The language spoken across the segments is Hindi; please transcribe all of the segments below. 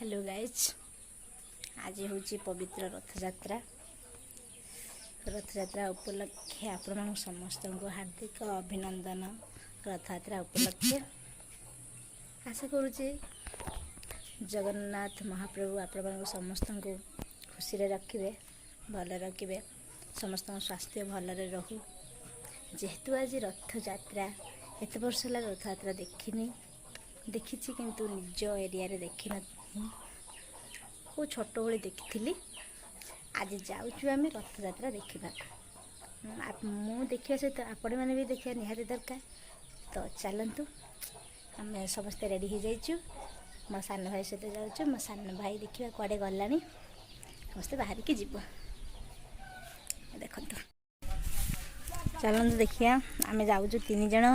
हेलो गाइज, आज हूँ पवित्र रथयात्रा। रथयात्रा उपलक्षे आपण समस्त को हार्दिक अभिनंदन। रथयात्रा उपलक्षे आशा करुचे जगन्नाथ महाप्रभु आपण समस्त को खुशी रखिए, भल रखिए, समस्त स्वास्थ्य भलरे रहू। जेहेतु आज रथयात्रा एत वर्ष है रथयात्रा देखी किंतु निज एरिया रे देखी न वो छोट बड़े देखी। आज जाऊँ आम रथयात्रा देखा मु देखा सहित आपण मैंने भी देखा निहाती दरकार। तो चलतु आम समस्ते रेडी हो जाइचु। मो सान भाई सहित जाऊँ। मो सान भाई देखा कड़े गला समस्ते बाहर की जीव देखु। चलतु देखिया आम जाऊँ तीन जन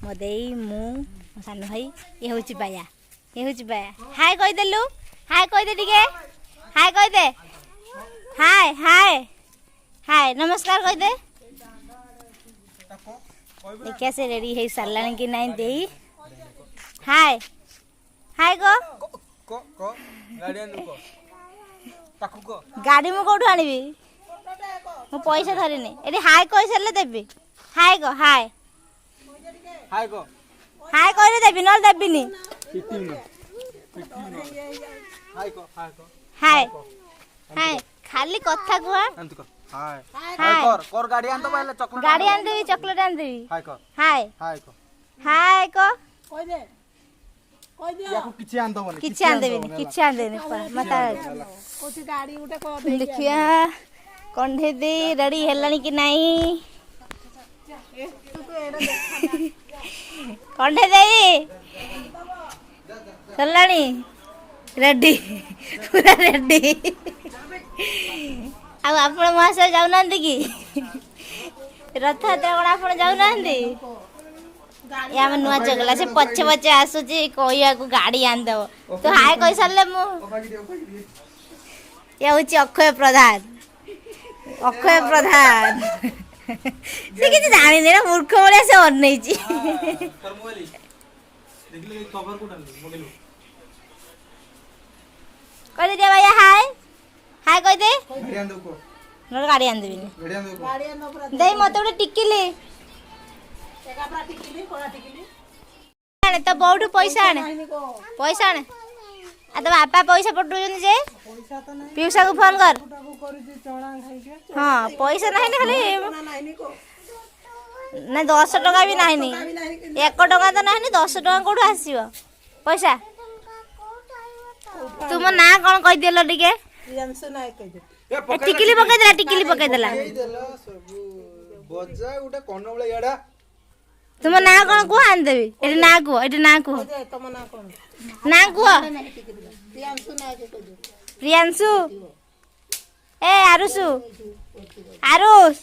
मो देई मु मो सान भाई। ये हूँ बाया, ये हूँ बाया। हाय कहीदेलु, हाय कहीदे टिके, हाय कहीदे, हाय हाय हाय नमस्कार कहीदे। देखिए से रेडी हो सारा कि नहीं दे हाय हाय गाड़ी मु कौटू आनी मु पैसा धरनी ये हाय कही सारे देवी। हाय गो हाय हाय गो हाय कह देवी ना देवीनि। हाय हाय खाली कथा कुआ। हाय हाय कर गाड़ी आन तो पहले चॉकलेट गाड़ी आन देवी, चॉकलेट आन देवी। हाय कर हाय हाय को हाय को कह दिया याको किछि आन दबनी, किछि आन देवी, किछि आन देनी मता कोठी गाड़ी उठे को दे। देखिया कंढे दे रेडी हेलानी कि नहीं। कंढे दे चलानी रेडी पूरा रेडी। अब आपण महाशय जाऊना कि रथयात्रा कौन आप जाऊना आम नुआ चगला से पछे पछे आसूची कहिया को गाड़ी आनदेव। तो हाय कही सारे मु ये हूँ अक्षय प्रधान। अक्षय प्रधान से किसी जानी ना मूर्ख भाया से अनई कह दे भैया हाय हाय कह दे। गाड़ी आन देवी दे मत गोटे टिकिली तो बहुत पैसा आने पैसा आने आ तो बापा पैसा पठौन जे पीयूषा को फोन कर। हाँ पैसा ना खाली ना 10 टका भी नहीं 1 टका तो नहीं 10 टका कौटू आसो पैसा। तुम ना कौन कहीदेल टिके टिकिली पकईदेला टिकिली पकईदेला। तुम ना कौन कह आन देवी ये ना कह ये ना कह ना कह प्रियांशु ए आरुषु आरुष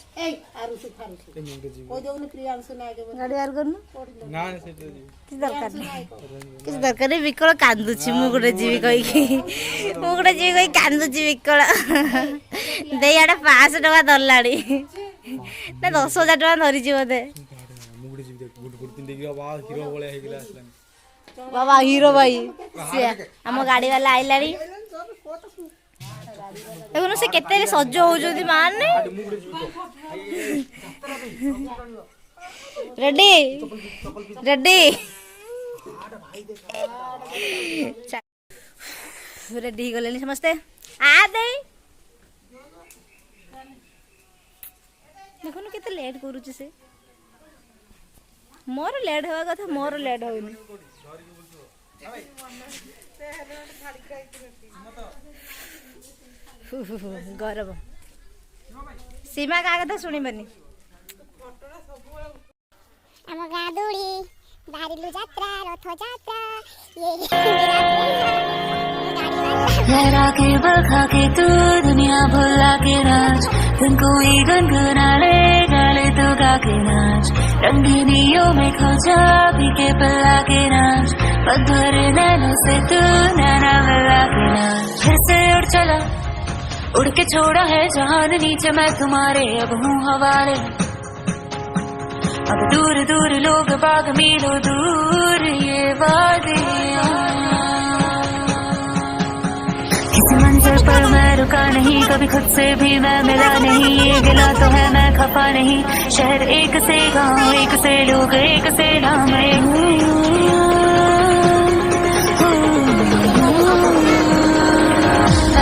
किसी दरकार विकल कांदुची मु गोटे जीवी कही मु गोटे जीवी कही कांदुची विकल दे आड़े 500 टका धरलाड़ी ना 10,000 टका धरी बोधे। बाबा हीरो भाई आम गाड़ी वाला आइलाड़ी देखो से केते सज होउजोदी मान रेडी रेडी रेडी गले समस्ते आ दे देखो न केते लेट करूची से। मोर लेट हवा कथा मोर लेट होनी। गौरव सीमा का कथा शुणी बनी आम गाँ दूड़ी बाहरिलु यात्रा रथ यात्रा लहरा के बखा के तू दुनिया भुला के नाच धुन कोई गुनगुना ले गाले तो गा के नाच रंगीनियों में खो जा पी के पिला के नाच पग भरे नैनों से तू नैना मिला के नाच। फिर से उड़ चला उड़ के छोड़ा है जहान नीचे मैं तुम्हारे अब हूँ हवाले। अब दूर दूर लोग बाग मीलों दूर ये वादियाँ नहीं, कभी खुद से भी मैं मिला नहीं, ये गिला तो है मैं खफा नहीं। शहर एक से गाँव, एक से लोग, एक से नाम,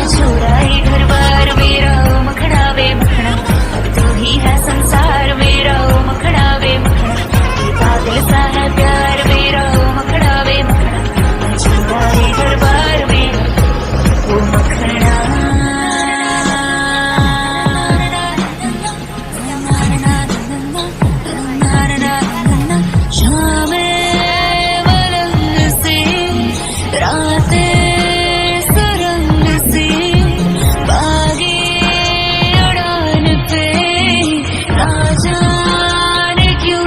छोड़ा ही घर बार मेरा ओ मखना वे मखना, अब तू ही है संसार मेरा ओ मखना वे मखना, ये पागल सा है प्यार मेरा ओ मखना वे मखना, छोड़ा ही घर बार मेरा ओ मखना। शामें मलंग से रातें सुरंग से बागे उड़ान पे, ना जाने क्यों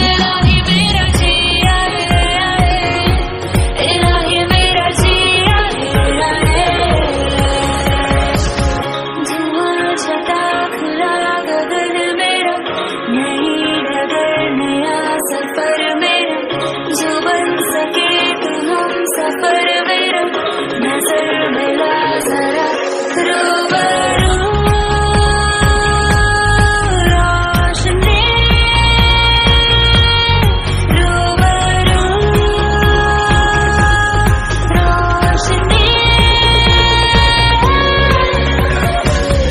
इलाही मेरा जिया है, इलाही मेरा जिया है। धुआं छटा खुला गगन मेरा, नई डगर नया सफर मेरा, जो बन सके तो हम सफर मेरा, नजर मिला जरा रूबरू रोशनी, रूबरू रोशनी।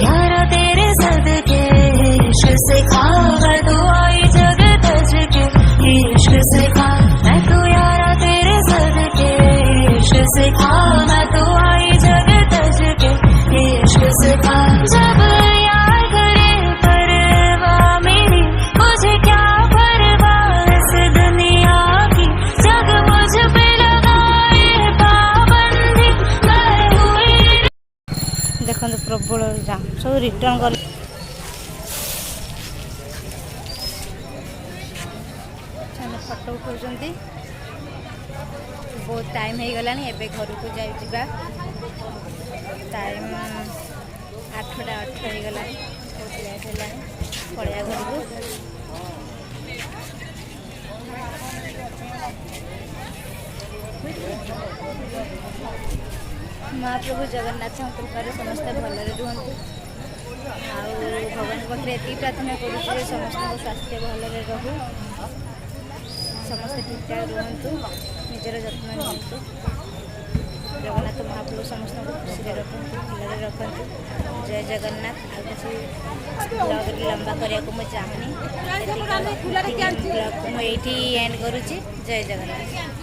यारा तेरे सदके इश्क से खागा तू आई जग तज के, इश्क से खा मैं तो यारा तेरे सदके इश्क से खा, मैं तो आई जग तज के इश्क से खा। जब यार करे परवाह मेरी, मुझे क्या परवाह इस दुनिया की, जग मुझ पे लगाए पाबंदी, मैं हुई। देखो प्रबल जाम सब रिटर्न कर फटो उठाउछन्ति। बहुत टाइम हो गलानी, एबे घर को जाइबा। टाइम 8टा 8 हो गलानी, बहुत लेट हेलानी, पळिया घर को। महाप्रभु जगन्नाथ कृपार समस्ते भलरे रुहतु। भगवान पाखे ये प्रार्थना करुचे समस्त स्वास्थ्य भलरे रहू, समस्त ठीक ठाक रुहतु, निजर जत्न नियंतु। जगन्नाथ महाप्रभु समस्त खुशी रखु, भलरे रखु। जय जगन्नाथ। आ किसी ब्लॉग लंबा करने को मुझे चाहूनी, ब्लॉग को मुझे एंड करुच्ची। जय जगन्नाथ।